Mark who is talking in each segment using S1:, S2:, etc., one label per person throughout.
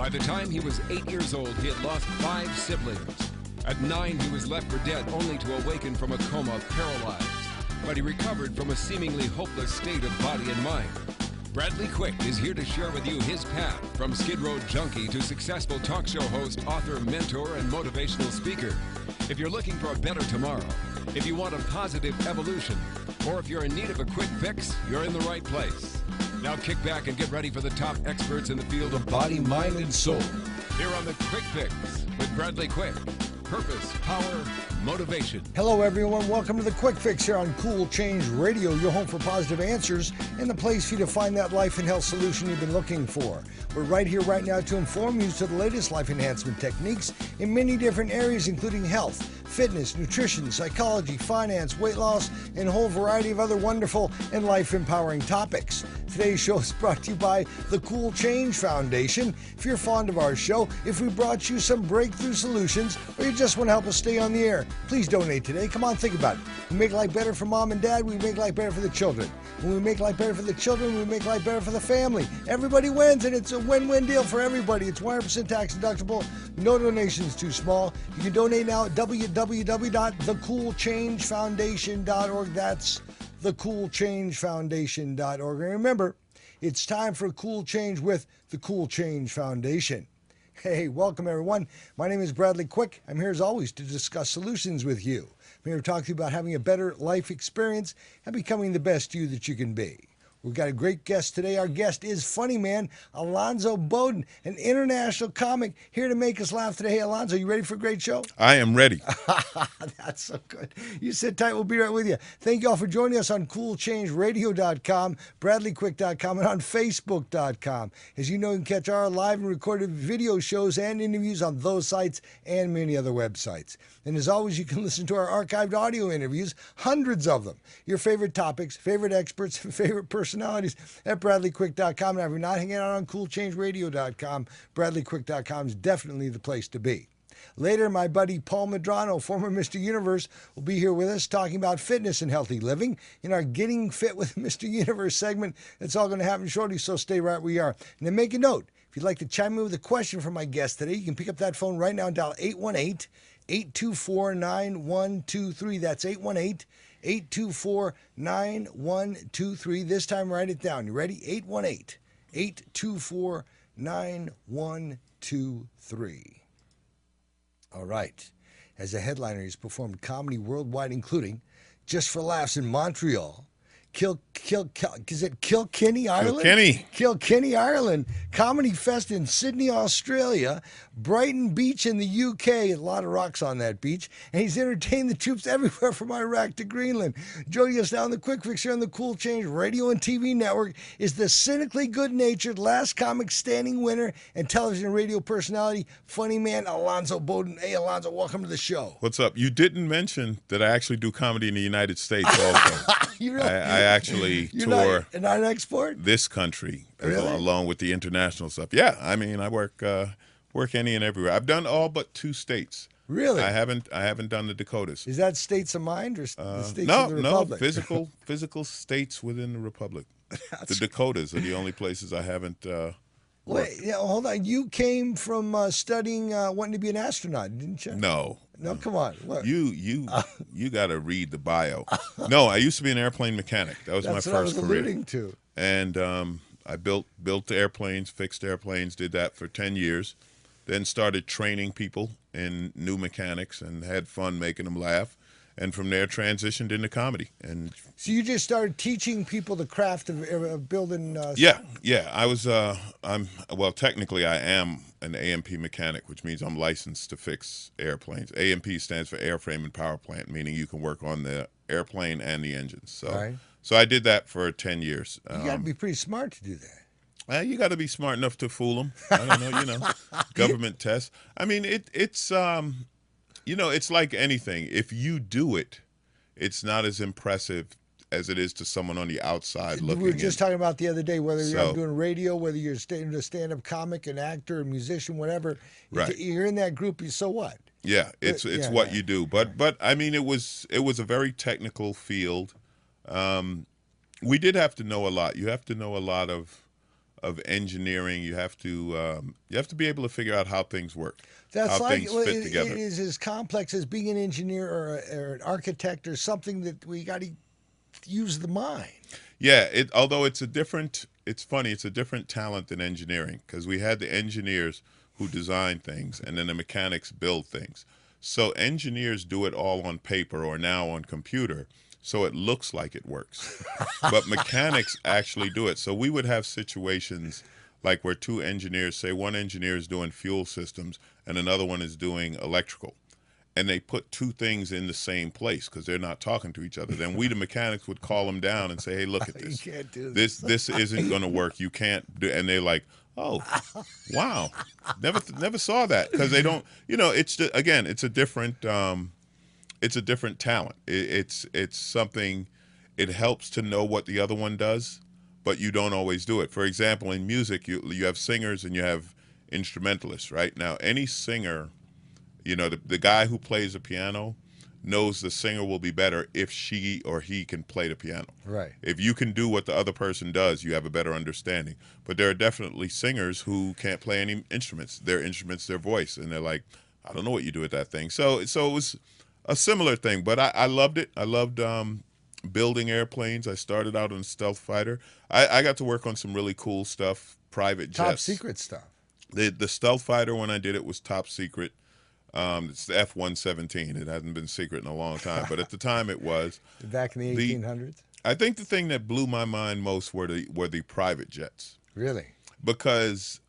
S1: By the time he was 8 years old, he had lost 5 siblings. At 9, he was left for dead, only to awaken from a coma paralyzed. But he recovered from a seemingly hopeless state of body and mind. Bradley Quick is here to share with you his path from Skid Row junkie to successful talk show host, author, mentor, and motivational speaker. If you're looking for a better tomorrow, if you want a positive evolution, or if you're in need of a quick fix, you're in the right place. Now kick back and get ready for the top experts in the field of body, mind, and soul. Here on the Quick Fix with Bradley Quick. Purpose, power, motivation.
S2: Hello, everyone. Welcome to the Quick Fix here on Cool Change Radio, your home for positive answers and the place for you to find that life and health solution you've been looking for. We're right here right now to inform you to the latest life enhancement techniques in many different areas, including health, fitness, nutrition, psychology, finance, weight loss, and a whole variety of other wonderful and life-empowering topics. Today's show is brought to you by the Cool Change Foundation. If you're fond of our show, if we brought you some breakthrough solutions, or you just want to help us stay on the air, please donate today. Come on, think about it. We make life better for mom and dad. We make life better for the children. When we make life better for the children, we make life better for the family. Everybody wins, and it's a win-win deal for everybody. It's 100% tax deductible. No donations too small. You can donate now at www.thecoolchangefoundation.org. That's thecoolchangefoundation.org. And remember, it's time for Cool Change with the Cool Change Foundation. Hey, welcome everyone. My name is Bradley Quick. I'm here as always to discuss solutions with you. I'm here to talk to you about having a better life experience and becoming the best you that you can be. We've got a great guest today. Our guest is funny man, Alonzo Bodden, an international comic here to make us laugh today. Hey, Alonzo, you ready for a great show?
S3: I am ready.
S2: That's so good. You sit tight. We'll be right with you. Thank you all for joining us on CoolChangeRadio.com, BradleyQuick.com, and on Facebook.com. As you know, you can catch our live and recorded video shows and interviews on those sites and many other websites. And as always, you can listen to our archived audio interviews, hundreds of them. Your favorite topics, favorite experts, and favorite personalities at BradleyQuick.com. And if you're not hanging out on CoolChangeRadio.com, BradleyQuick.com is definitely the place to be. Later, my buddy Paul Medrano, former Mr. Universe, will be here with us talking about fitness and healthy living in our Getting Fit with Mr. Universe segment. It's all going to happen shortly, so stay right where you are. And then make a note. If you'd like to chime in with a question for my guest today, you can pick up that phone right now and dial 818-824-9123. That's 818-824-9123. This time, write it down. You ready? 818-824-9123. All right. As a headliner, he's performed comedy worldwide, including Just for Laughs in Montreal, is it Kilkenny, Ireland? Kilkenny, Ireland. Comedy Fest in Sydney, Australia. Brighton Beach in the UK. A lot of rocks on that beach. And he's entertained the troops everywhere from Iraq to Greenland. Joining us now on the Quick Fix here on the Cool Change Radio and TV Network is the cynically good-natured last comic standing winner and television and radio personality, funny man, Alonzo Bodden. Hey, Alonzo, welcome to the show.
S3: What's up? You didn't mention that I actually do comedy in the United States also.
S2: You really?
S3: I actually tour
S2: not an export?
S3: this country
S2: Really?
S3: along with the international stuff. Yeah, I mean, I work any and everywhere. I've done all but 2 states.
S2: Really?
S3: I haven't done the Dakotas.
S2: Is that states of mind or the states of the Republic?
S3: No, physical states within the Republic. The Dakotas are the only places I haven't worked.
S2: Wait, hold on. You came from studying wanting to be an astronaut, didn't you?
S3: No,
S2: come on. Look.
S3: You got to read the bio. No, I used to be an airplane mechanic. That was my
S2: That's
S3: first
S2: what I was
S3: career.
S2: alluding to.
S3: And I built airplanes, fixed airplanes, did that for 10 years. Then started training people in new mechanics and had fun making them laugh. And from there, transitioned into comedy. And
S2: So you just started teaching people the craft of building.
S3: yeah. I was. Technically, I am an A&P mechanic, which means I'm licensed to fix airplanes. A&P stands for Airframe and Power Plant, meaning you can work on the airplane and the engines. So,
S2: Right.
S3: So I did that for 10 years.
S2: You got to be pretty smart to do that.
S3: You got to be smart enough to fool them. I don't know, government tests. I mean, it's like anything. If you do it, it's not as impressive as it is to someone on the outside looking.
S2: We were just talking about the other day, whether you're
S3: So-
S2: doing radio, whether you're a stand-up comic, an actor, a musician, whatever.
S3: Right.
S2: You're in that group, so what?
S3: Yeah, it's what you do. But I mean, it was a very technical field. We did have to know a lot. You have to know a lot of engineering. You have to be able to figure out how things work,
S2: That's
S3: how
S2: like
S3: things
S2: well,
S3: fit together.
S2: it is as complex as being an engineer or an architect or something that we got to use the mind.
S3: Yeah, although it's a different. It's funny. It's a different talent than engineering because we had the engineers who design things, and then the mechanics build things. So engineers do it all on paper or now on computer, so it looks like it works. But mechanics actually do it. So we would have situations like where two engineers, say one engineer is doing fuel systems and another one is doing electrical, and they put two things in the same place because they're not talking to each other. Then we, the mechanics, would call them down and say, "Hey, look at
S2: You
S3: this.
S2: can't do
S3: This isn't going to work. You can't do." And they're like, "Oh, wow, never saw that," because they don't. It's just, again, it's a different talent. It's something. It helps to know what the other one does, but you don't always do it. For example, in music, you have singers and you have instrumentalists. Right now, any singer, the guy who plays the piano knows the singer will be better if she or he can play the piano.
S2: Right.
S3: If you can do what the other person does, you have a better understanding. But there are definitely singers who can't play any instruments. Their instruments, their voice, and they're like, I don't know what you do with that thing. So it was a similar thing, but I loved it. I loved building airplanes. I started out on a stealth fighter. I got to work on some really cool stuff, private jets.
S2: Top secret stuff.
S3: The stealth fighter, when I did it, was top secret. It's the F-117. It hasn't been secret in a long time, but at the time it was.
S2: Back in the 1800s?
S3: I think the thing that blew my mind most were the private jets.
S2: Really?
S3: Because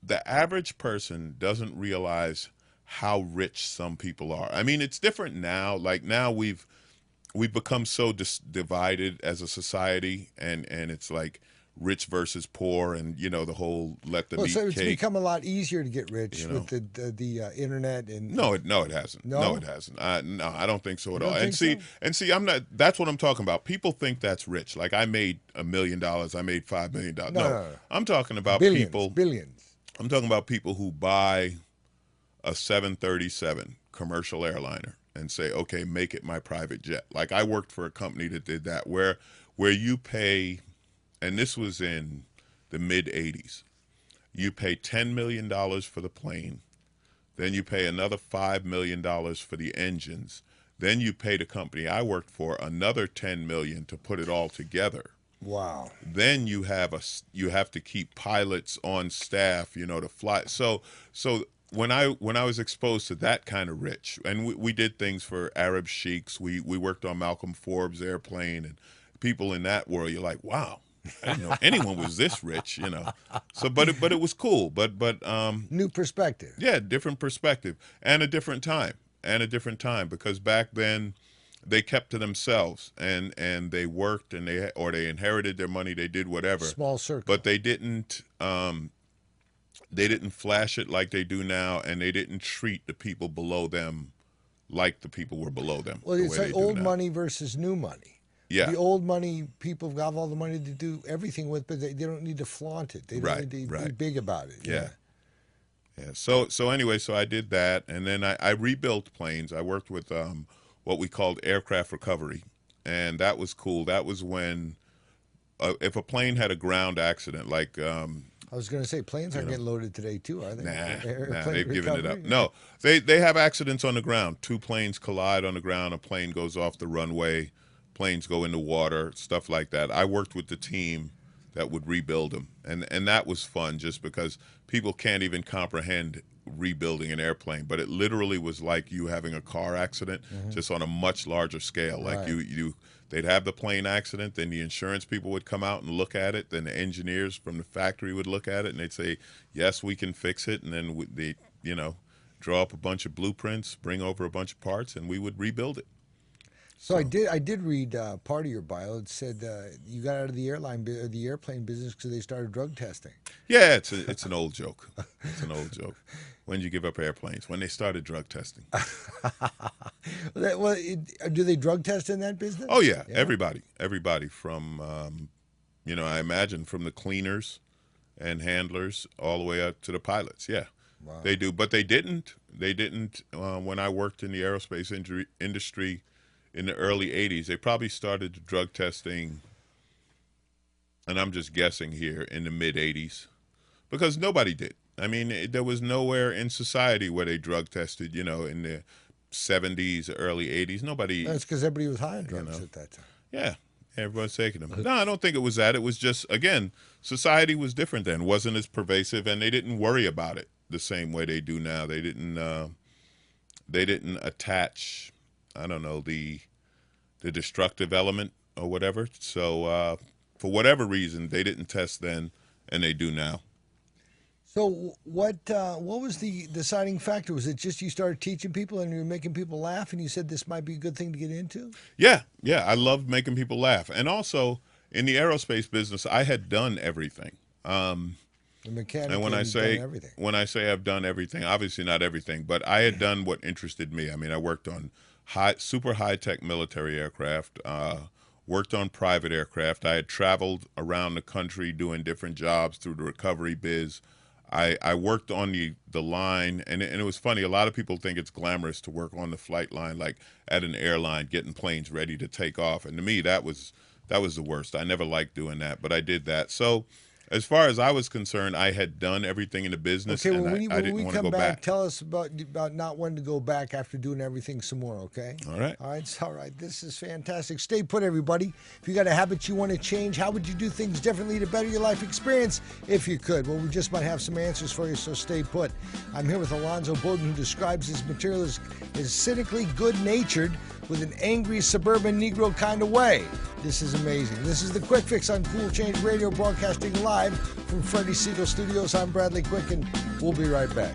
S3: the average person doesn't realize how rich some people are. I mean, it's different now. Like now we've become so divided as a society, and it's like rich versus poor, and the whole let them eat
S2: So it's
S3: cake.
S2: become a lot easier to get rich with the internet and
S3: No, it hasn't.
S2: No?
S3: It hasn't. No, I don't think so at
S2: You
S3: all.
S2: don't think
S3: See, I'm not. That's what I'm talking about. People think that's rich. Like I made $1 million. I made $5 million. No, I'm talking about
S2: billions.
S3: I'm talking about people who buy a 737 commercial airliner and say, okay, make it my private jet. Like I worked for a company that did that, where you pay, and this was in the mid 80s. You pay $10 million for the plane, then you pay another $5 million for the engines, then you pay the company I worked for another $10 million to put it all together.
S2: Wow.
S3: Then you have to keep pilots on staff, to fly. So when I was exposed to that kind of rich, and we did things for Arab sheiks, we worked on Malcolm Forbes' airplane, and people in that world, you're like, wow, I didn't know anyone was this rich, So, but it was cool, but
S2: New perspective.
S3: yeah, different perspective and a different time, because back then they kept to themselves and they worked and they inherited their money, they did whatever.
S2: Small circle.
S3: But they didn't flash it like they do now, and they didn't treat the people below them like the people were below them.
S2: Well, it's like old money versus new money.
S3: Yeah.
S2: The old money, people have all the money to do everything with, but they don't need to flaunt it. They don't need to be big about it.
S3: Yeah. So anyway, so I did that, and then I rebuilt planes. I worked with what we called aircraft recovery, and that was cool. That was when if a plane had a ground accident, like
S2: I was going to say, planes aren't getting loaded today, too, are they?
S3: Nah, they've given it up. No, they have accidents on the ground. Two planes collide on the ground. A plane goes off the runway. Planes go into water, stuff like that. I worked with the team that would rebuild them, and that was fun just because people can't even comprehend rebuilding an airplane, but it literally was like you having a car accident, just on a much larger scale. Like they'd have the plane accident, then the insurance people would come out and look at it, then the engineers from the factory would look at it, and they'd say, yes, we can fix it, and then they draw up a bunch of blueprints, bring over a bunch of parts, and we would rebuild it.
S2: So I did read part of your bio. It said you got out of the airplane business because they started drug testing.
S3: Yeah, it's an old joke. It's an old joke. When did you give up airplanes? When they started drug testing.
S2: Well, do they drug test in that business?
S3: Oh yeah, everybody from I imagine from the cleaners and handlers all the way up to the pilots. Yeah, wow. They do, but they didn't. When I worked in the aerospace industry in the early 80s, they probably started drug testing and I'm just guessing here, in the mid 80s, because nobody did. I mean, there was nowhere in society where they drug tested, in the 70s, early 80s. Nobody.
S2: That's because everybody was high on drugs at that time.
S3: Yeah, everyone's taking them. No, I don't think it was that. It was just, again, society was different then, wasn't as pervasive, and they didn't worry about it the same way they do now. They didn't attach, I don't know, the destructive element or whatever. So for whatever reason, they didn't test then, and they do now.
S2: So what was the deciding factor? Was it just you started teaching people and you were making people laugh and you said this might be a good thing to get into?
S3: Yeah. I loved making people laugh. And also, in the aerospace business, I had done everything.
S2: The mechanic,
S3: and when I say I've done everything, obviously not everything, but I had done what interested me. I mean, I worked on super high-tech military aircraft, worked on private aircraft. I had traveled around the country doing different jobs through the recovery biz. I worked on the line, and it was funny. A lot of people think it's glamorous to work on the flight line, like at an airline, getting planes ready to take off. And to me, that was the worst. I never liked doing that, but I did that. So as far as I was concerned, I had done everything in the business, and I didn't want to go back.
S2: Tell us about not wanting to go back after doing everything some more, okay?
S3: All right.
S2: All right. This is fantastic. Stay put, everybody. If you got a habit you want to change, how would you do things differently to better your life experience if you could? Well, we just might have some answers for you, so stay put. I'm here with Alonzo Bodden, who describes his material as cynically good-natured with an angry suburban Negro kind of way. This is amazing. This is the Quick Fix on Cool Change Radio, broadcasting live from Freddie Siegel Studios. I'm Bradley Quick, and we'll be right back.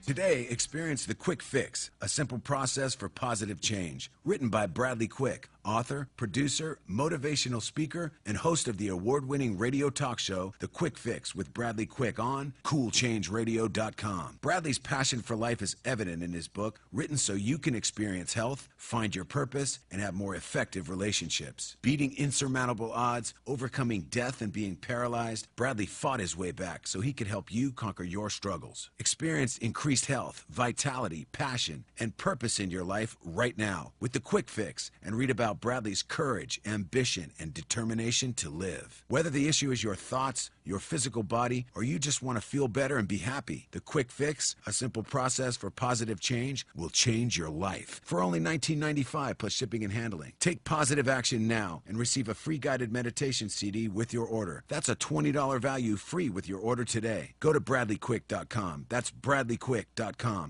S4: Today, experience the Quick Fix, a simple process for positive change. Written by Bradley Quick, author, producer, motivational speaker, and host of the award-winning radio talk show, The Quick Fix with Bradley Quick on CoolChangeRadio.com. Bradley's passion for life is evident in his book, written so you can experience health, find your purpose, and have more effective relationships. Beating insurmountable odds, overcoming death, and being paralyzed, Bradley fought his way back so he could help you conquer your struggles. Experience increased health, vitality, passion, and purpose in your life right now with The Quick Fix, and read about Bradley's courage, ambition, and determination to live. Whether the issue is your thoughts, your physical body, or you just want to feel better and be happy, The Quick Fix, a simple process for positive change, will change your life. For only $19.95 plus shipping and handling. Take positive action now and receive a free guided meditation CD with your order. That's a $20 value free with your order today. Go to BradleyQuick.com. That's BradleyQuick.com.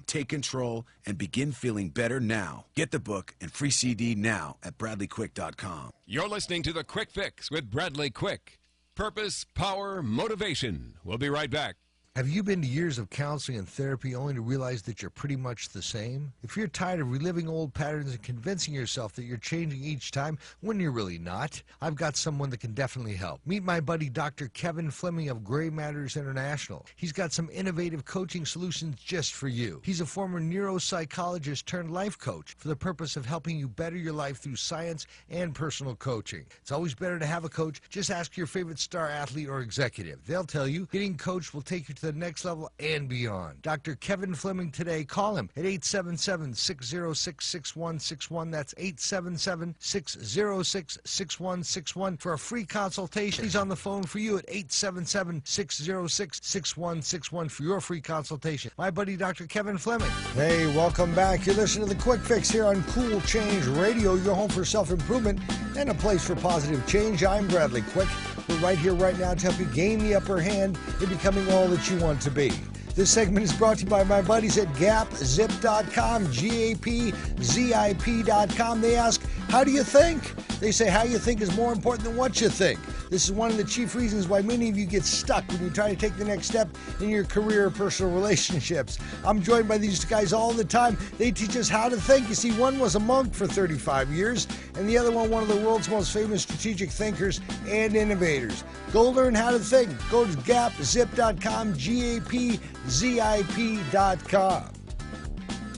S4: Take control and begin feeling better now. Get the book and free CD now at BradleyQuick.com.
S1: You're listening to The Quick Fix with Bradley Quick. Purpose, power, motivation. We'll be right back.
S2: Have you been to years of counseling and therapy only to realize that you're pretty much the same? If you're tired of reliving old patterns and convincing yourself that you're changing each time when you're really not, I've got someone that can definitely help. Meet my buddy Dr. Kevin Fleming of Gray Matters International. He's got some innovative coaching solutions just for you. He's a former neuropsychologist turned life coach for the purpose of helping you better your life through science and personal coaching. It's always better to have a coach. Just ask your favorite star athlete or executive. They'll tell you getting coached will take you to the next level and beyond. Dr. Kevin Fleming today. Call him at 877-606-6161. That's 877-606-6161 for a free consultation. He's on the phone for you at 877-606-6161 for your free consultation. My buddy Dr. Kevin Fleming. Hey, welcome back. You're listening to The Quick Fix here on Cool Change Radio, your home for self-improvement and a place for positive change. I'm Bradley Quick. We're right here right now to help you gain the upper hand in becoming all that you want to be. This segment is brought to you by my buddies at GapZip.com, GAPZIP.com. They ask, how do you think? They say how you think is more important than what you think. This is one of the chief reasons why many of you get stuck when you try to take the next step in your career or personal relationships. I'm joined by these guys all the time. They teach us how to think. You see, one was a monk for 35 years, and the other one of the world's most famous strategic thinkers and innovators. Go learn how to think. Go to GapZip.com, GAPZIP.com.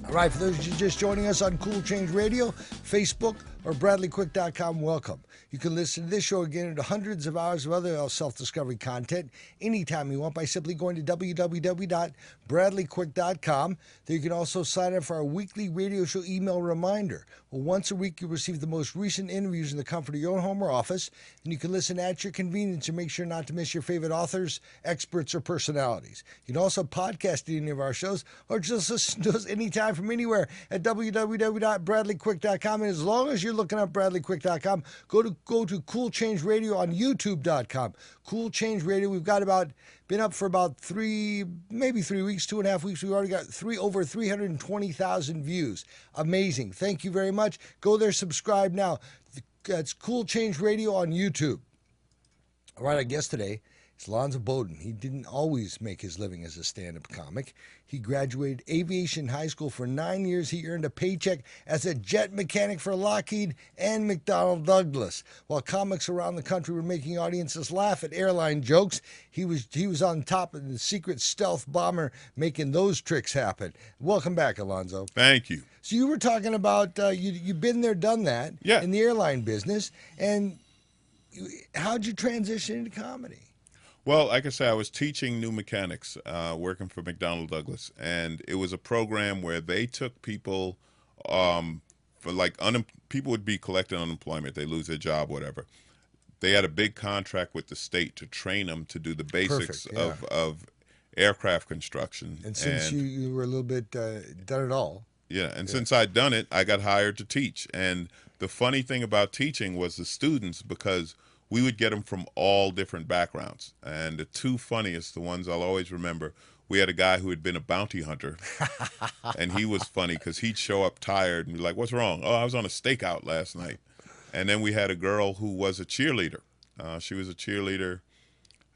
S2: All right, for those of you just joining us on Cool Change Radio, Facebook, or BradleyQuick.com welcome. You can listen to this show again and to hundreds of hours of other self-discovery content anytime you want by simply going to www.bradleyquick.com. There you can also sign up for our weekly radio show email reminder. Well, once a week you receive the most recent interviews in the comfort of your own home or office, and you can listen at your convenience and make sure not to miss your favorite authors, experts, or personalities. You can also podcast any of our shows or just listen to us anytime from anywhere at www.bradleyquick.com. And as long as you're looking up bradleyquick.com, go to Cool Change Radio on youtube.com. Cool Change Radio, we've got been up for about 3 weeks, 2.5 weeks. We've already got over 320,000 views. Amazing. Thank you very much. Go there, subscribe now. It's Cool Change Radio on YouTube. All right, our guest today is Alonzo Bodden. He didn't always make his living as a stand-up comic. He graduated aviation high school for 9 years. He earned a paycheck as a jet mechanic for Lockheed and McDonnell Douglas. While comics around the country were making audiences laugh at airline jokes, he was on top of the secret stealth bomber making those tricks happen. Welcome back, Alonzo.
S3: Thank you.
S2: So you were talking about you've been there, done that in the airline business, and how'd you transition into comedy?
S3: Well, like I said, I was teaching new mechanics, working for McDonnell Douglas, and it was a program where they took people people would be collecting unemployment, they lose their job, whatever. They had a big contract with the state to train them to do the basics of aircraft construction.
S2: And since you were a little bit done it all.
S3: Yeah, and since I'd done it, I got hired to teach. And the funny thing about teaching was the students, because we would get them from all different backgrounds. And the two funniest, the ones I'll always remember, we had a guy who had been a bounty hunter. And he was funny because he'd show up tired and be like, "What's wrong?" "Oh, I was on a stakeout last night." And then we had a girl who was a cheerleader. She was a cheerleader,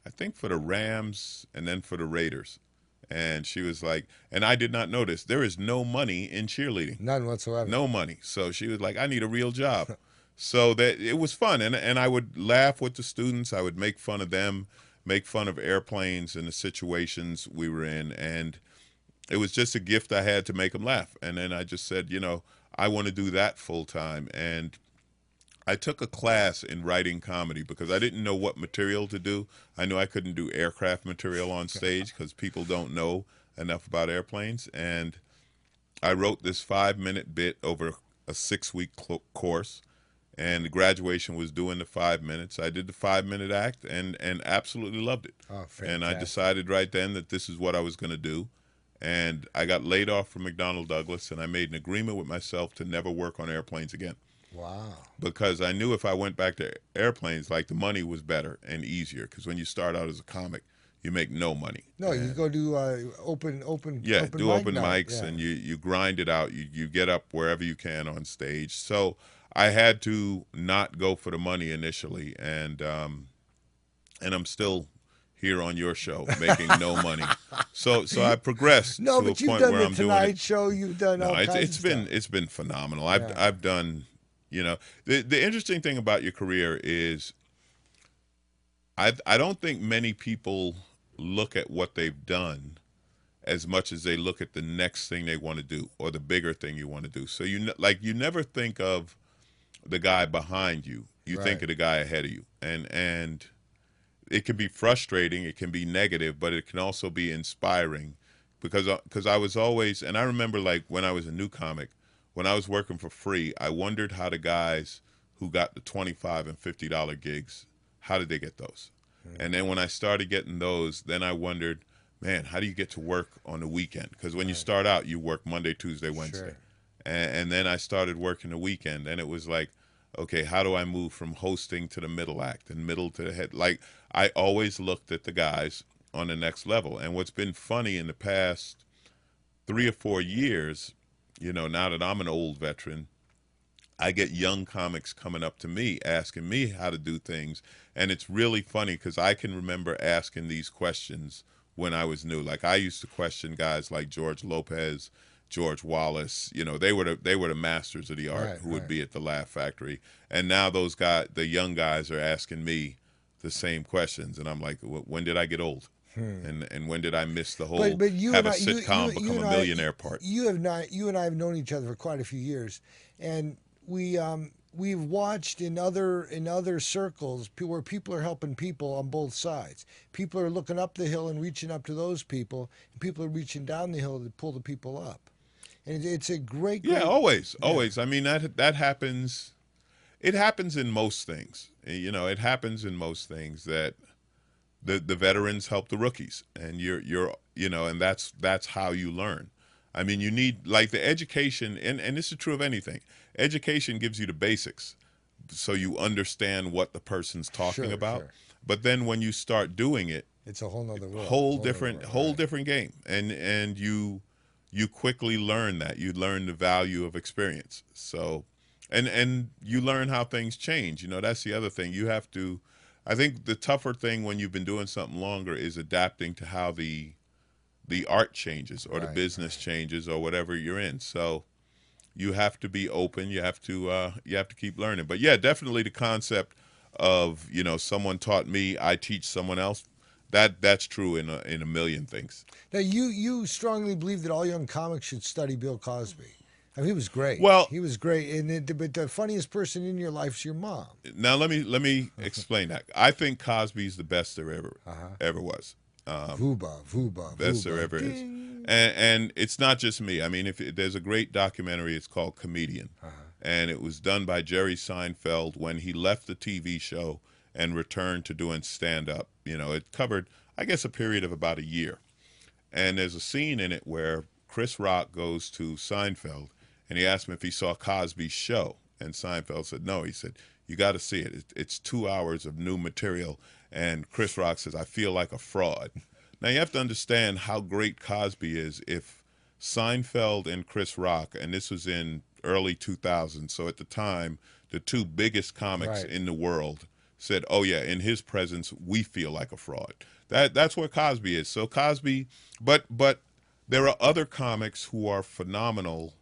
S3: I think, for the Rams and then for the Raiders. And she was like, and I did not notice, there is no money in cheerleading.
S2: None whatsoever.
S3: No money. So she was like, "I need a real job." So that it was fun, and I would laugh with the students. I would make fun of them, make fun of airplanes and the situations we were in, and it was just a gift I had to make them laugh. And then I just said, I want to do that full time. And I took a class in writing comedy because I didn't know what material to do. I knew I couldn't do aircraft material on stage because people don't know enough about airplanes. And I wrote this 5-minute bit over a 6-week course. And the graduation was doing the 5 minutes. I did the 5-minute act and absolutely loved it.
S2: Oh, fantastic.
S3: And I decided right then that this is what I was going to do. And I got laid off from McDonnell Douglas, and I made an agreement with myself to never work on airplanes again.
S2: Wow.
S3: Because I knew if I went back to airplanes, like, the money was better and easier. Because when you start out as a comic, you make no money.
S2: No, you go do open
S3: mics, and you grind it out. You get up wherever you can on stage. So I had to not go for the money initially, and I'm still here on your show making no money. So I progressed to a point where I'm doing it. No, but you've done the
S2: Tonight Show. You've done all kinds of stuff.
S3: It's been phenomenal. I've done, the interesting thing about your career is I don't think many people look at what they've done as much as they look at the next thing they want to do or the bigger thing you want to do. So you never think of the guy behind you. You think of the guy ahead of you. And it can be frustrating, it can be negative, but it can also be inspiring because I was always, and I remember like when I was a new comic, when I was working for free, I wondered how the guys who got the $25 and $50 gigs, how did they get those? And then when I started getting those, then I wondered, man, how do you get to work on the weekend? Because when you start out, you work Monday, Tuesday, Wednesday.
S2: Sure.
S3: And then I started working the weekend, and it was like, okay, how do I move from hosting to the middle act and middle to the head? Like, I always looked at the guys on the next level. And what's been funny in the past 3 or 4 years, now that I'm an old veteran, I get young comics coming up to me asking me how to do things. And it's really funny because I can remember asking these questions when I was new. Like, I used to question guys like George Lopez, George Wallace. They were the masters of the art who would be at the Laugh Factory. And now those guys, the young guys, are asking me the same questions. And I'm like, when did I get old? And when did I miss the whole
S2: but you
S3: have
S2: and
S3: a sitcom become a millionaire part?
S2: You and I have known each other for quite a few years, and we we've watched in other circles where people are helping people on both sides. People are looking up the hill and reaching up to those people, and people are reaching down the hill to pull the people up. And it's a great,
S3: Yeah,
S2: great,
S3: always,
S2: yeah.
S3: always. I mean, that happens. It happens in most things. You know, it happens in most things that the veterans help the rookies, and you're you know, and that's how you learn. I mean, you need, like, the education, and this is true of anything. Education gives you the basics, so you understand what the person's talking
S2: Sure,
S3: about.
S2: sure.
S3: But then when you start doing it,
S2: It's a whole nother world.
S3: whole different
S2: Right.
S3: whole different game, and you quickly learn that. You learn the value of experience. So, and you learn how things change. You know, that's the other thing. You have to, I think the tougher thing when you've been doing something longer is adapting to how the art changes, or the
S2: Right,
S3: business changes, or whatever you're in. So you have to be open. You have to keep learning. But yeah, definitely the concept of, you know, someone taught me, I teach someone else. That's true in a million things.
S2: Now, you strongly believe that all young comics should study Bill Cosby. I mean, he was great.
S3: Well,
S2: He was great, but the funniest person in your life is your mom.
S3: now let me explain that. I think Cosby's the best there ever was.
S2: Vuba.
S3: Best there ever is. And it's not just me. I mean, if there's a great documentary, it's called Comedian, and it was done by Jerry Seinfeld when he left the TV show and returned to doing stand-up. You know, it covered, I guess, a period of about a year. And there's a scene in it where Chris Rock goes to Seinfeld, and he asked him if he saw Cosby's show. And Seinfeld said no. He said, you got to see it. It's 2 hours of new material. And Chris Rock says, I feel like a fraud. Now, you have to understand how great Cosby is. If Seinfeld and Chris Rock, and this was in early 2000s, so at the time, the two biggest comics
S2: Right.
S3: in the world said, oh yeah, in his presence, we feel like a fraud. That's where Cosby is. So Cosby, but there are other comics who are phenomenal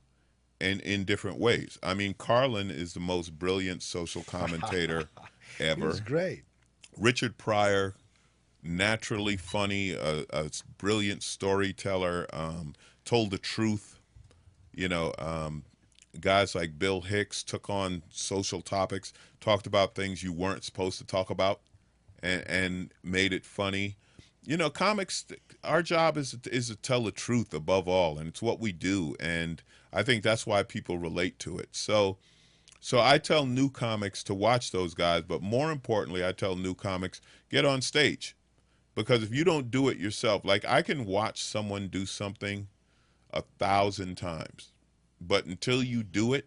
S3: in different ways. I mean, Carlin is the most brilliant social commentator
S2: He
S3: ever.
S2: was great.
S3: Richard Pryor, naturally funny, a brilliant storyteller, told the truth. You know, guys like Bill Hicks took on social topics, talked about things you weren't supposed to talk about, and made it funny. You know, comics, our job is to tell the truth above all, and it's what we do, and I think that's why people relate to it. So I tell new comics to watch those guys, but more importantly, I tell new comics, get on stage. Because if you don't do it yourself, like, I can watch someone do something 1,000 times, but until you do it,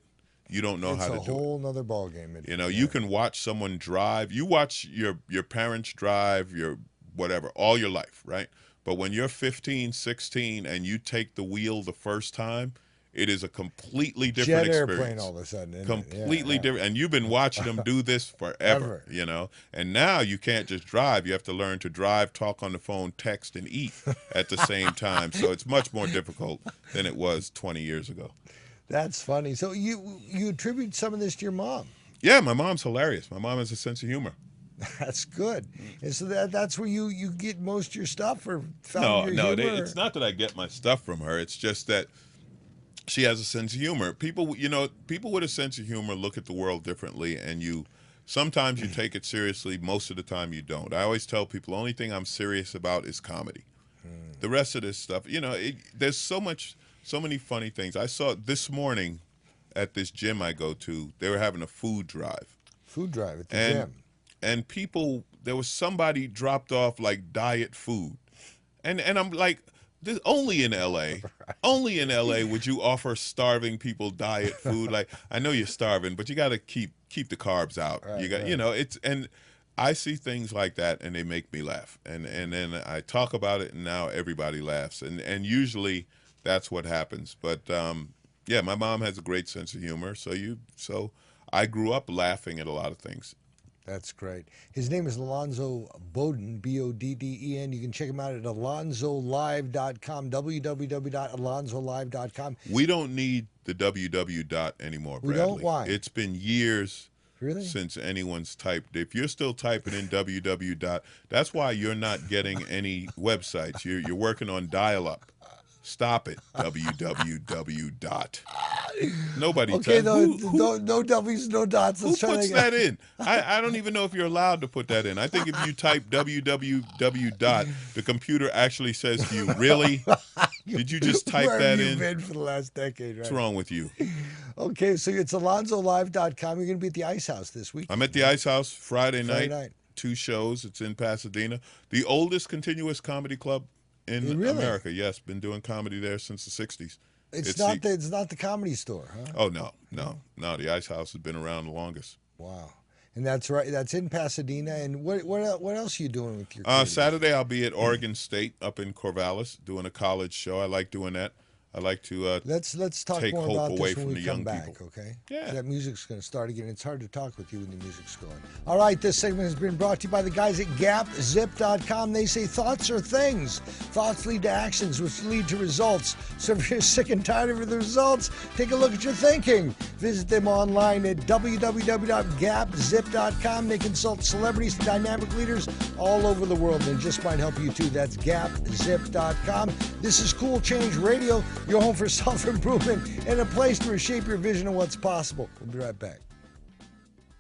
S3: you don't know how to do it.
S2: It's a whole nother ballgame.
S3: You know, you can watch someone drive. You watch your parents drive, your whatever, all your life, right? But when you're 15, 16, and you take the wheel the first time, it is a completely different
S2: Jet
S3: experience.
S2: airplane all of a sudden. Isn't it?
S3: Completely
S2: Yeah.
S3: different. And you've been watching them do this forever,
S2: Ever.
S3: you know? And now you can't just drive. You have to learn to drive, talk on the phone, text, and eat at the same time. So it's much more difficult than it was 20 years ago.
S2: That's funny. So you attribute some of this to your mom.
S3: Yeah, my mom's hilarious. My mom has a sense of humor.
S2: That's good. And so that's where you get most of your stuff, or found
S3: No,
S2: your humor?
S3: it's not that I get my stuff from her. It's just that she has a sense of humor. People, you know, people with a sense of humor look at the world differently, and sometimes you take it seriously. Most of the time you don't. I always tell people, the only thing I'm serious about is comedy. The rest of this stuff, you know, there's so many funny things. I saw this morning at this gym I go to, they were having a food drive.
S2: Food drive at the gym.
S3: And people, there was somebody dropped off like diet food. And I'm like, this, only in LA, only in LA would you offer starving people diet food. Like, I know you're starving, but you got to keep the carbs out.
S2: Right,
S3: You got,
S2: right.
S3: you know, and I see things like that and they make me laugh. And then I talk about it and now everybody laughs. And usually that's what happens. But yeah, my mom has a great sense of humor. So I grew up laughing at a lot of things.
S2: That's great. His name is Alonzo Bodden, Bodden. You can check him out at alonzolive.com, www.alonzolive.com.
S3: We don't need the www dot anymore,
S2: We
S3: Bradley.
S2: don't? Why?
S3: It's been years
S2: Really?
S3: since anyone's typed. If you're still typing in www dot, that's why you're not getting any websites. You're working on dial-up. Stop it, www dot. Nobody
S2: Okay,
S3: does.
S2: no W's, no dots.
S3: Who
S2: Let's try
S3: puts
S2: that
S3: that in? I don't even know if you're allowed to put that in. I think if you type www dot, the computer actually says to you, really? Did you just type
S2: Where
S3: that
S2: have you
S3: in?
S2: been for the last decade, right?
S3: What's wrong with you?
S2: Okay, so it's alonzolive.com. You're going to be at the Ice House this week.
S3: I'm at the Ice House Friday
S2: Friday
S3: night.
S2: night.
S3: 2 shows. It's in Pasadena. The oldest continuous comedy club in
S2: Really?
S3: America. Yes, been doing comedy there since the 60s.
S2: It's not the Comedy Store, huh?
S3: Oh, no. The Ice House has been around the longest.
S2: Wow. And that's right. That's in Pasadena. And what else are you doing with your kids?
S3: Saturday, I'll be at Oregon State up in Corvallis doing a college show. I like doing that. I like to
S2: Let's talk
S3: take
S2: more
S3: hope
S2: about
S3: away
S2: this when
S3: from
S2: we
S3: the
S2: come
S3: young
S2: back,
S3: people.
S2: okay?
S3: Yeah.
S2: That music's going to start again. It's hard to talk with you when the music's going. All right, this segment has been brought to you by the guys at GapZip.com. They say thoughts are things. Thoughts lead to actions, which lead to results. So if you're sick and tired of the results, take a look at your thinking. Visit them online at www.gapzip.com. They consult celebrities and dynamic leaders all over the world. They just might help you too. That's GapZip.com. This is Cool Change Radio, your home for self-improvement and a place to reshape your vision of what's possible. We'll be right back.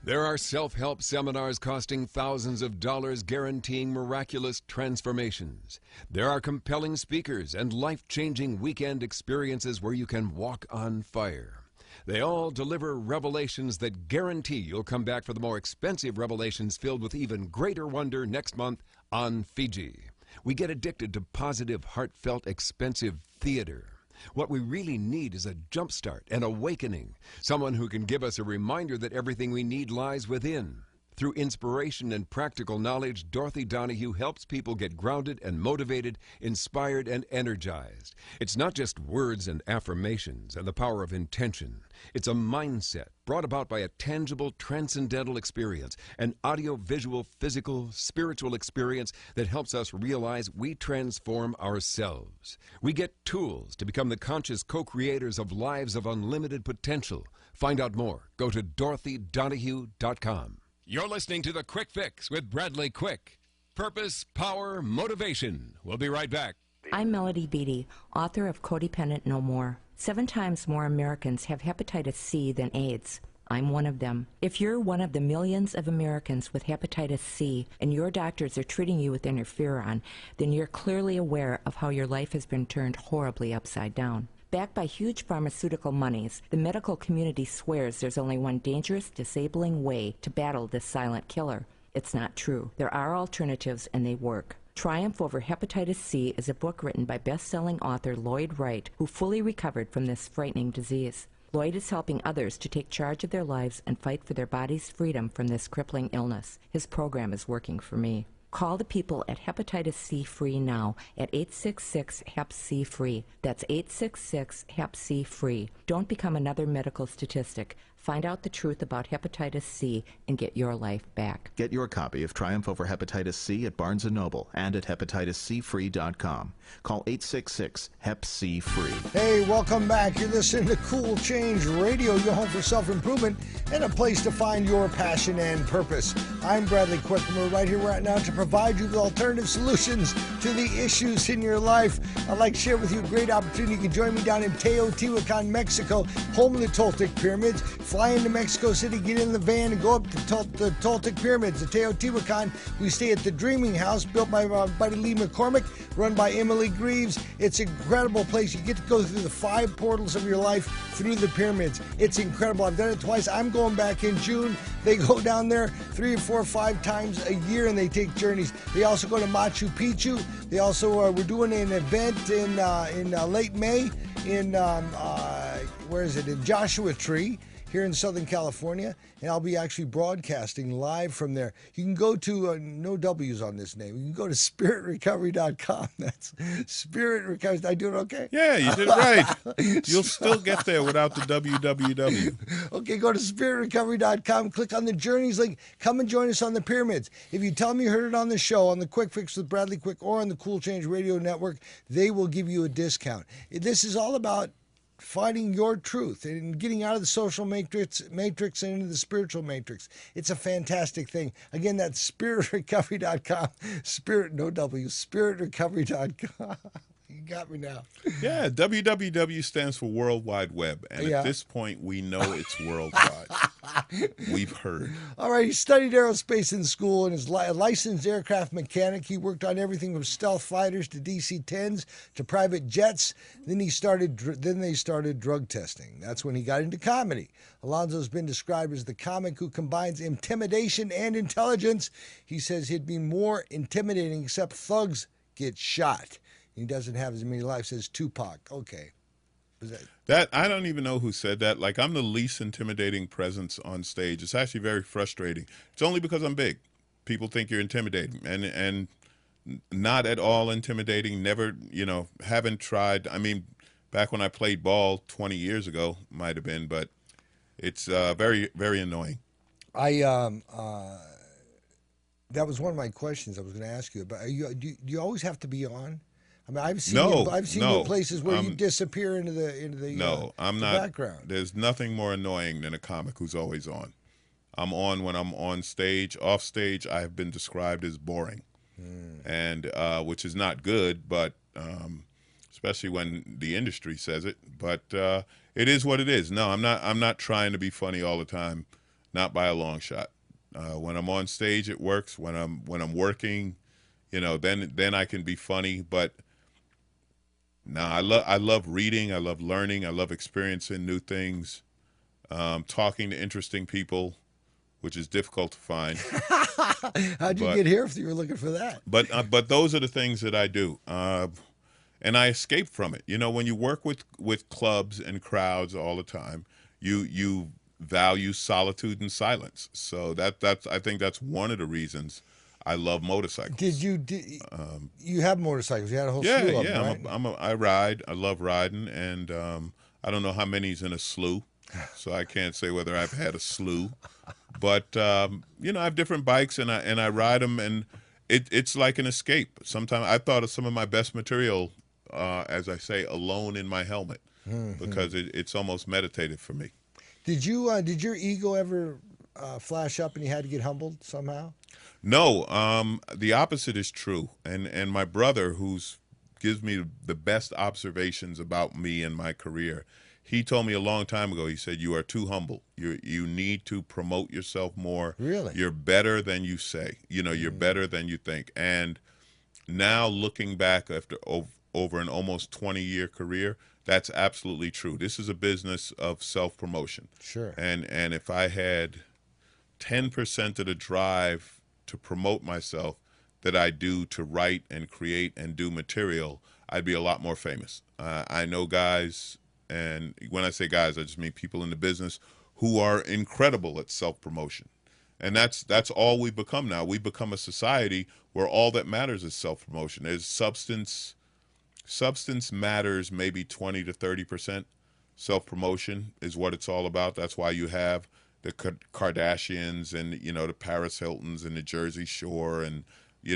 S1: There are self-help seminars costing thousands of dollars guaranteeing miraculous transformations. There are compelling speakers and life-changing weekend experiences where you can walk on fire. They all deliver revelations that guarantee you'll come back for the more expensive revelations filled with even greater wonder next month on Fiji. We get addicted to positive, heartfelt, expensive theater. What we really need is a jumpstart, an awakening, someone who can give us a reminder that everything we need lies within. Through inspiration and practical knowledge, Dorothy Donahue helps people get grounded and motivated, inspired and energized. It's not just words and affirmations and the power of intention. It's a mindset brought about by a tangible, transcendental experience, an audio-visual, physical, spiritual experience that helps us realize we transform ourselves. We get tools to become the conscious co-creators of lives of unlimited potential. Find out more. Go to DorothyDonahue.com. You're listening to The Quick Fix with Bradley Quick. Purpose, power, motivation. We'll be right back.
S5: I'm Melody Beattie, author of Codependent No More. 7 times more Americans have hepatitis C than AIDS. I'm one of them. If you're one of the millions of Americans with hepatitis C and your doctors are treating you with interferon, then you're clearly aware of how your life has been turned horribly upside down. Backed by huge pharmaceutical monies, the medical community swears there's only one dangerous, disabling way to battle this silent killer. It's not true. There are alternatives, and they work. Triumph Over Hepatitis C is a book written by best-selling author Lloyd Wright, who fully recovered from this frightening disease. Lloyd is helping others to take charge of their lives and fight for their body's freedom from this crippling illness. His program is working for me. Call the people at Hepatitis C Free now at 866-HEP-C-FREE. That's 866-HEP-C-FREE. Don't become another medical statistic. Find out the truth about hepatitis C and get your life back.
S6: Get your copy of Triumph Over Hepatitis C at Barnes & Noble and at hepatitiscfree.com. Call 866-HEP-C-FREE.
S2: Hey, welcome back. You're listening to Cool Change Radio, your home for self-improvement and a place to find your passion and purpose. I'm Bradley Quick, and we're right here right now to provide you with alternative solutions to the issues in your life. I'd like to share with you a great opportunity. You can join me down in Teotihuacan, Mexico, home of the Toltec Pyramids. Fly into Mexico City, get in the van, and go up to the Toltec Pyramids, the Teotihuacan. We stay at the Dreaming House, built by our buddy Lee McCormick, run by Emily Greaves. It's an incredible place. You get to go through the 5 portals of your life through the pyramids. It's incredible. I've done it twice. I'm going back in June. They go down there 3 or 4 or 5 times a year, and they take journeys. They also go to Machu Picchu. They also we're doing an event in late May in in Joshua Tree, here in Southern California, and I'll be actually broadcasting live from there. You can go to, no W's on this name, you can go to spiritrecovery.com. That's Spirit Recovery. Did I do it okay?
S3: Yeah, you did it right. You'll still get there without the www.
S2: Okay, go to spiritrecovery.com, click on the Journeys link, come and join us on the pyramids. If you tell me you heard it on the show, on the Quick Fix with Bradley Quick, or on the Cool Change Radio Network, they will give you a discount. This is all about finding your truth and getting out of the social matrix and into the spiritual matrix. It's a fantastic thing. Again, that's spiritrecovery.com. Spirit, no W, spiritrecovery.com. You got me now.
S3: Yeah, WWW stands for World Wide Web, and
S2: Yeah.
S3: at this point, we know it's worldwide. We've heard.
S2: All right, he studied aerospace in school and is a licensed aircraft mechanic. He worked on everything from stealth fighters to DC-10s to private jets. Then they started drug testing. That's when he got into comedy. Alonzo's been described as the comic who combines intimidation and intelligence. He says he'd be more intimidating except thugs get shot. He doesn't have as many lives as Tupac. Okay.
S3: That I don't even know who said that. Like, I'm the least intimidating presence on stage. It's actually very frustrating. It's only because I'm big. People think you're intimidating, and not at all intimidating. Never, haven't tried. I mean, back when I played ball 20 years ago, might have been, but it's very, very annoying.
S2: That was one of my questions I was going to ask you about. Do you always have to be on? I mean, I've seen you in places where you disappear into the
S3: I'm
S2: the
S3: not.
S2: background.
S3: There's nothing more annoying than a comic who's always on. I'm on when I'm on stage. Off stage, I have been described as boring, and which is not good, but especially when the industry says it. But it is what it is. No, I'm not trying to be funny all the time, not by a long shot. When I'm on stage, it works. When I'm working, then I can be funny. But no, I love reading. I love learning. I love experiencing new things, talking to interesting people, which is difficult to find.
S2: How'd you get here if you were looking for that?
S3: But those are the things that I do, and I escape from it. When you work with clubs and crowds all the time, you value solitude and silence. So I think that's one of the reasons I love motorcycles. You have motorcycles? You had a whole slew of them, right?
S2: I
S3: ride. I love riding, and I don't know how many's in a slew, so I can't say whether I've had a slew. But I have different bikes, and I ride them, and it's like an escape. Sometimes I thought of some of my best material, as I say, alone in my helmet, because it's almost meditative for me.
S2: Did your ego ever flash up and you had to get humbled somehow?
S3: No, the opposite is true. And my brother, gives me the best observations about me and my career, he told me a long time ago, he said, you are too humble. You need to promote yourself more.
S2: Really?
S3: You're better than you say. You're better than you think. And now looking back after over an almost 20-year career, that's absolutely true. This is a business of self-promotion.
S2: Sure.
S3: And if I had 10% of the drive to promote myself that I do to write and create and do material, I'd be a lot more famous. I know guys, and when I say guys, I just mean people in the business who are incredible at self-promotion. And that's all we've become now. We've become a society where all that matters is self-promotion. There's substance matters maybe 20 to 30%. Self-promotion is what it's all about. That's why you have the Kardashians and the Paris Hiltons and the Jersey Shore and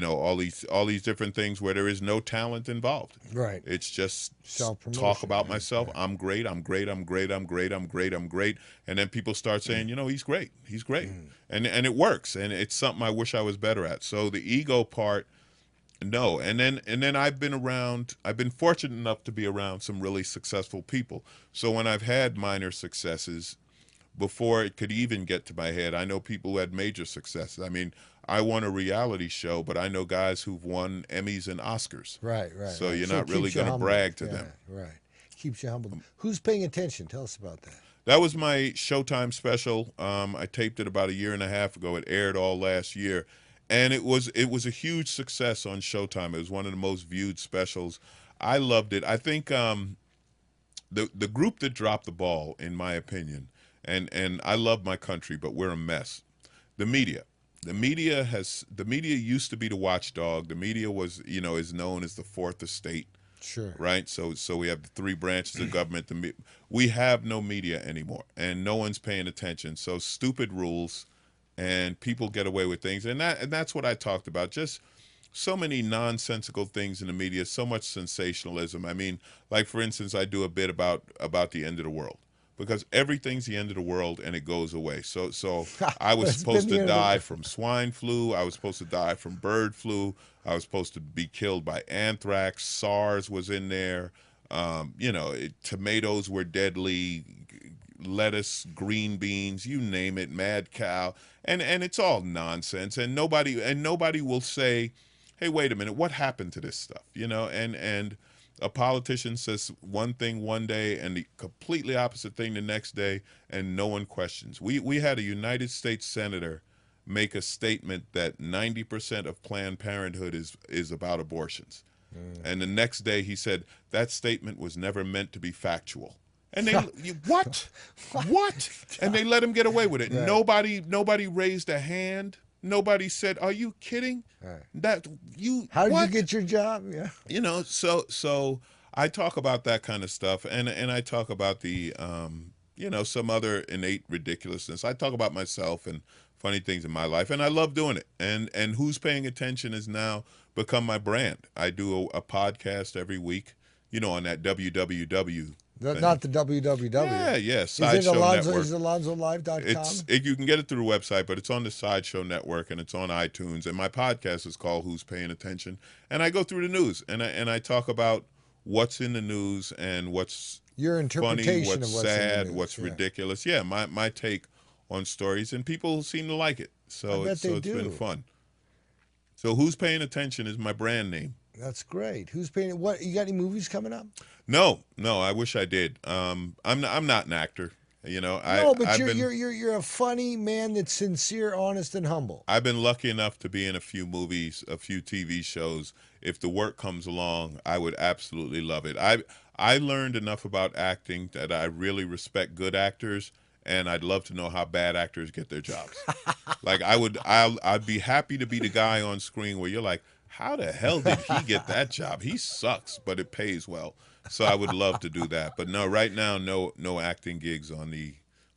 S3: all these different things where there is no talent involved.
S2: Right.
S3: It's just
S2: self-promotion.
S3: Talk about myself. Yeah. I'm great. I'm great. I'm great. I'm great. I'm great. I'm great. And then people start saying, he's great. He's great. And it works. And it's something I wish I was better at. So the ego part, no. And then I've been fortunate enough to be around some really successful people. So when I've had minor successes, before it could even get to my head, I know people who had major successes. I mean, I won a reality show, but I know guys who've won Emmys and Oscars.
S2: Right.
S3: So you're not really going to brag to them.
S2: Right. Keeps you humble. Who's paying attention? Tell us about that.
S3: That was my Showtime special. I taped it about a year and a half ago. It aired all last year. And it was a huge success on Showtime. It was one of the most viewed specials. I loved it. I think the group that dropped the ball, in my opinion, and I love my country, but we're a mess. The media. The media used to be the watchdog. The media was, is known as the fourth estate.
S2: Sure.
S3: Right? So we have the three branches of government. We have no media anymore, and no one's paying attention. So stupid rules, and people get away with things. And that's what I talked about. Just so many nonsensical things in the media, so much sensationalism. I mean, like, for instance, I do a bit about the end of the world. because everything's the end of the world and it goes away. So I was
S2: It's
S3: supposed
S2: been
S3: to
S2: the end of the
S3: die
S2: world.
S3: from swine flu. I was supposed to die from bird flu. I was supposed to be killed by anthrax. SARS was in there. Tomatoes were deadly. Lettuce, green beans, you name it, mad cow, and it's all nonsense. And nobody will say, "Hey, wait a minute, what happened to this stuff?" And a politician says one thing one day and the completely opposite thing the next day, and no one questions. We had a United States senator make a statement that 90% of Planned Parenthood is about abortions, and the next day he said that statement was never meant to be factual. And what? And they let him get away with it.
S2: Right.
S3: Nobody raised a hand. Nobody said, "Are you kidding?"
S2: Right.
S3: How
S2: did you get your job? Yeah.
S3: So I talk about that kind of stuff, and I talk about the some other innate ridiculousness. I talk about myself and funny things in my life, and I love doing it. And Who's Paying Attention has now become my brand. I do a podcast every week, on that www thing.
S2: Not the www.
S3: Yeah,
S2: Is it
S3: Sideshow
S2: Alonzo?
S3: Network.
S2: Is it AlonzoLive.com?
S3: You can get it through the website, but it's on the Sideshow Network and it's on iTunes. And my podcast is called Who's Paying Attention, and I go through the news and I talk about what's in the news and what's
S2: Your interpretation
S3: funny, what's
S2: of what's in the
S3: sad,
S2: news,
S3: what's
S2: yeah.
S3: ridiculous. Yeah, my take on stories, and people seem to like it.
S2: I bet
S3: It's
S2: they
S3: been
S2: do.
S3: fun. So Who's Paying Attention is my brand name.
S2: That's great. Who's paying? What? You got any movies coming up?
S3: No, I wish I did. I'm not an actor.
S2: No, but
S3: I've
S2: you're a funny man that's sincere, honest, and humble.
S3: I've been lucky enough to be in a few movies, a few TV shows. If the work comes along, I would absolutely love it. I learned enough about acting that I really respect good actors, and I'd love to know how bad actors get their jobs. Like I'd be happy to be the guy on screen where you're like, how the hell did he get that job? He sucks, but it pays well. So I would love to do that. But no, right now, no acting gigs on the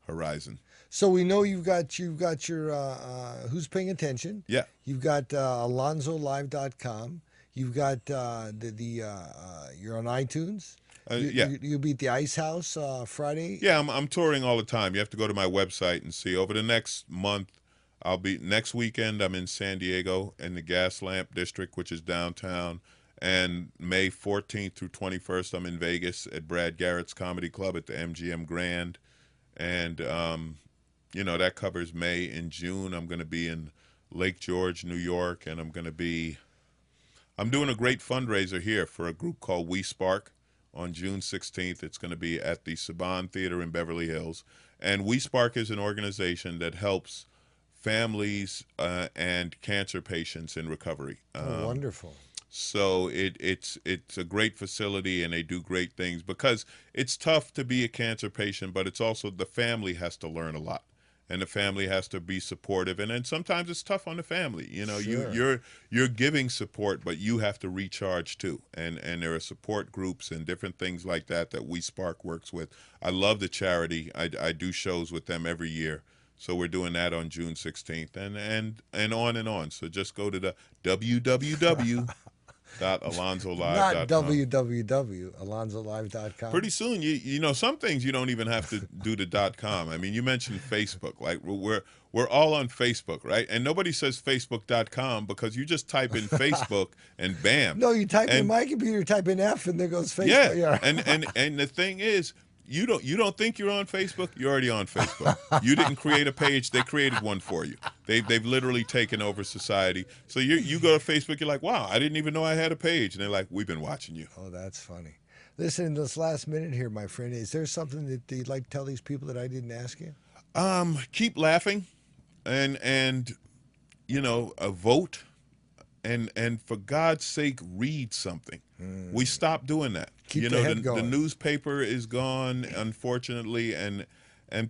S3: horizon.
S2: So we know you've got your Who's Paying Attention.
S3: Yeah.
S2: You've got AlonzoLive.com. You've got you're on iTunes.
S3: Yeah.
S2: You'll be at the Ice House Friday.
S3: Yeah, I'm touring all the time. You have to go to my website and see. Over the next month, next weekend, I'm in San Diego in the Gaslamp District, which is downtown. And May 14th through 21st, I'm in Vegas at Brad Garrett's Comedy Club at the MGM Grand. And, that covers May. In June, I'm going to be in Lake George, New York. And I'm doing a great fundraiser here for a group called We Spark on June 16th. It's going to be at the Saban Theater in Beverly Hills. And We Spark is an organization that helps families and cancer patients in recovery.
S2: Wonderful.
S3: So it's a great facility, and they do great things, because it's tough to be a cancer patient, but it's also the family has to learn a lot, and the family has to be supportive, and then sometimes it's tough on the family.
S2: Sure.
S3: You're giving support, but you have to recharge too, and there are support groups and different things like that We Spark works with. I love the charity. I do shows with them every year. So we're doing that on June 16th, and on and on. So just go to the www.alonzolive.com.
S2: Not www.alonzolive.com.
S3: Pretty soon, some things you don't even have to do the .com. I mean, you mentioned Facebook. Like we're all on Facebook, right? And nobody says Facebook.com because you just type in Facebook and bam.
S2: No, you type in my computer, type in F, and there goes Facebook.
S3: Yeah. And the thing is, you don't think you're on Facebook? You're already on Facebook. You didn't create a page; they created one for you. They've literally taken over society. So you go to Facebook, you're like, wow, I didn't even know I had a page, and they're like, we've been watching you.
S2: Oh, that's funny. Listen, in this last minute here, my friend, is there something that you'd like to tell these people that I didn't ask you?
S3: Keep laughing, and vote, and for God's sake, read something. We stopped doing that.
S2: Keep the head going.
S3: The newspaper is gone, unfortunately, and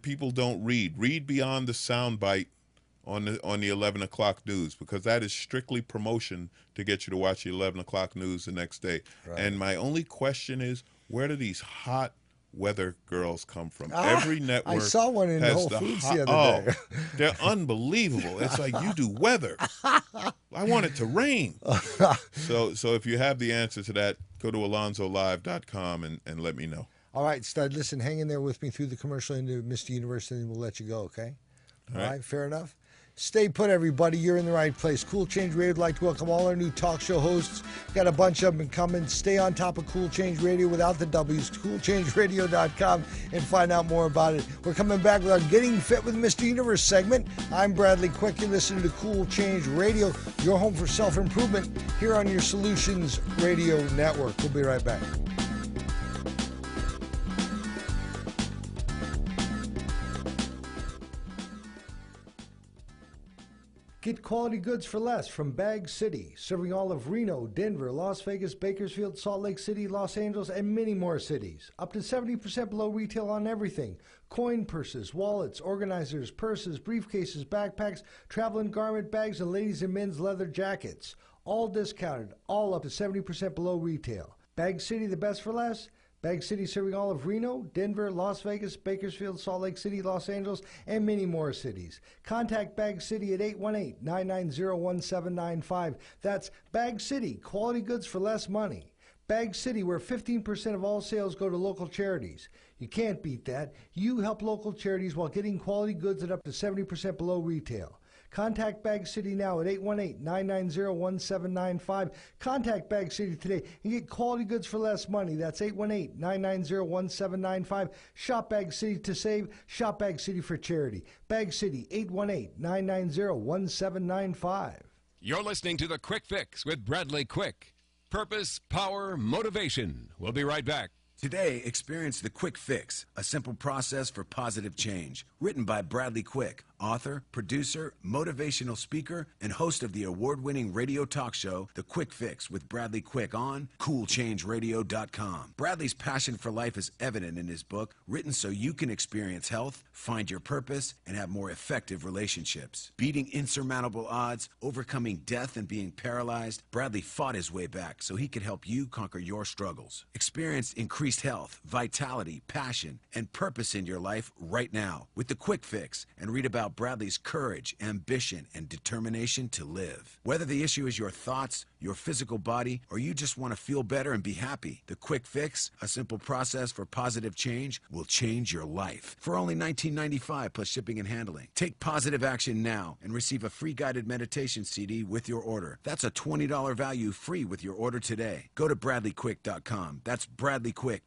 S3: people don't read. Read beyond the soundbite on the 11 o'clock news, because that is strictly promotion to get you to watch the 11 o'clock news the next day. Right. And my only question is, where do these hot weather girls come from? Every network.
S2: I saw one in Whole Foods the other day.
S3: They're unbelievable. It's like, you do weather. I want it to rain. So if you have the answer to that, go to alonzolive.com and let me know.
S2: All right, stud, listen, hang in there with me through the commercial into Mr. Universe, and then we'll let you go, okay? All right, fair enough? Stay put, everybody. You're in the right place. Cool Change Radio would like to welcome all our new talk show hosts. Got a bunch of them coming. Stay on top of Cool Change Radio without the W's. CoolChangeRadio.com and find out more about it. We're coming back with our Getting Fit with Mr. Universe segment. I'm Bradley Quick. You're listening to Cool Change Radio, your home for self-improvement, here on your Solutions Radio Network. We'll be right back. Get quality goods for less from Bag City, serving all of Reno, Denver, Las Vegas, Bakersfield, Salt Lake City, Los Angeles, and many more cities. Up to 70% below retail on everything. Coin purses, wallets, organizers, purses, briefcases, backpacks, travel and garment bags, and ladies' and men's leather jackets. All discounted, all up to 70% below retail. Bag City, the best for less? Bag City serving all of Reno, Denver, Las Vegas, Bakersfield, Salt Lake City, Los Angeles, and many more cities. Contact Bag City at 818-990-1795. That's Bag City, quality goods for less money. Bag City, where 15% of all sales go to local charities. You can't beat that. You help local charities while getting quality goods at up to 70% below retail. Contact Bag City now at 818-990-1795. Contact Bag City today and get quality goods for less money. That's 818-990-1795. Shop Bag City to save. Shop Bag City for charity. Bag City, 818-990-1795.
S1: You're listening to The Quick Fix with Bradley Quick. Purpose, power, motivation. We'll be right back.
S4: Today, experience the Quick Fix, a simple process for positive change. Written by Bradley Quick, author, producer, motivational speaker, and host of the award-winning radio talk show, The Quick Fix with Bradley Quick on CoolChangeRadio.com. Bradley's passion for life is evident in his book, written so you can experience health, find your purpose, and have more effective relationships. Beating insurmountable odds, overcoming death, and being paralyzed, Bradley fought his way back so he could help you conquer your struggles. Experience increased health, vitality, passion, and purpose in your life right now with The Quick Fix, and read about Bradley's courage, ambition, and determination to live. Whether the issue is your thoughts, your physical body, or you just want to feel better and be happy, The Quick Fix, a simple process for positive change, will change your life. For only $19.95 plus shipping and handling. Take positive action now and receive a free guided meditation CD with your order. That's a $20 value free with your order today. Go to BradleyQuick.com. That's BradleyQuick.com.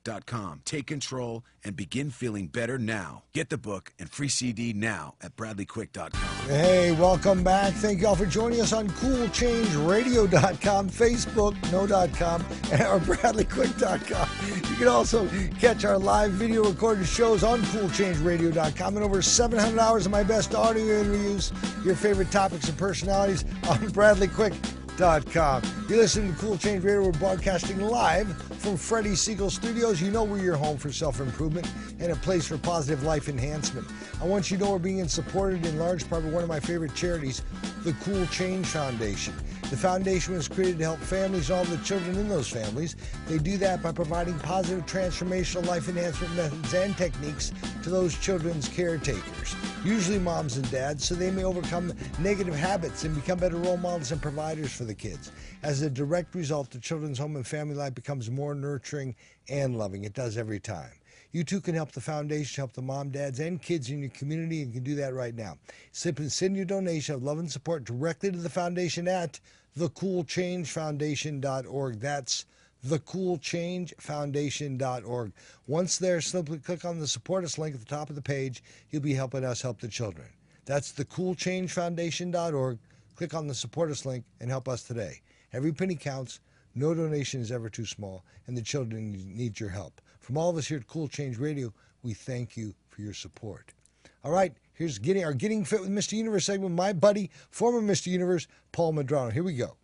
S4: Take control and begin feeling better now. Get the book and free CD now at BradleyQuick.com.
S2: Hey, welcome back. Thank you all for joining us on CoolChangeRadio.com, Facebook, no.com, or BradleyQuick.com. You can also catch our live video recorded shows on CoolChangeRadio.com and over 700 hours of my best audio interviews, your favorite topics and personalities on BradleyQuick.com. You're listening to Cool Change Radio. We're broadcasting live from Freddie Siegel Studios. You know we're your home for self-improvement and a place for positive life enhancement. I want you to know we're being supported in large part by one of my favorite charities, the Cool Change Foundation. The foundation was created to help families and all the children in those families. They do that by providing positive transformational life enhancement methods and techniques to those children's caretakers, usually moms and dads, so they may overcome negative habits and become better role models and providers for the kids. As a direct result, the children's home and family life becomes more nurturing and loving. It does every time. You too can help the foundation, help the mom, dads, and kids in your community, and you can do that right now. Simply send your donation of love and support directly to the foundation at thecoolchangefoundation.org. That's thecoolchangefoundation.org. Once there, simply click on the Support Us link at the top of the page. You'll be helping us help the children. That's thecoolchangefoundation.org. Click on the Support Us link and help us today. Every penny counts. No donation is ever too small, and the children need your help. From all of us here at Cool Change Radio, we thank you for your support. All right, here's our Getting Fit with Mr. Universe segment with my buddy, former Mr. Universe, Paul Medrano. Here we go.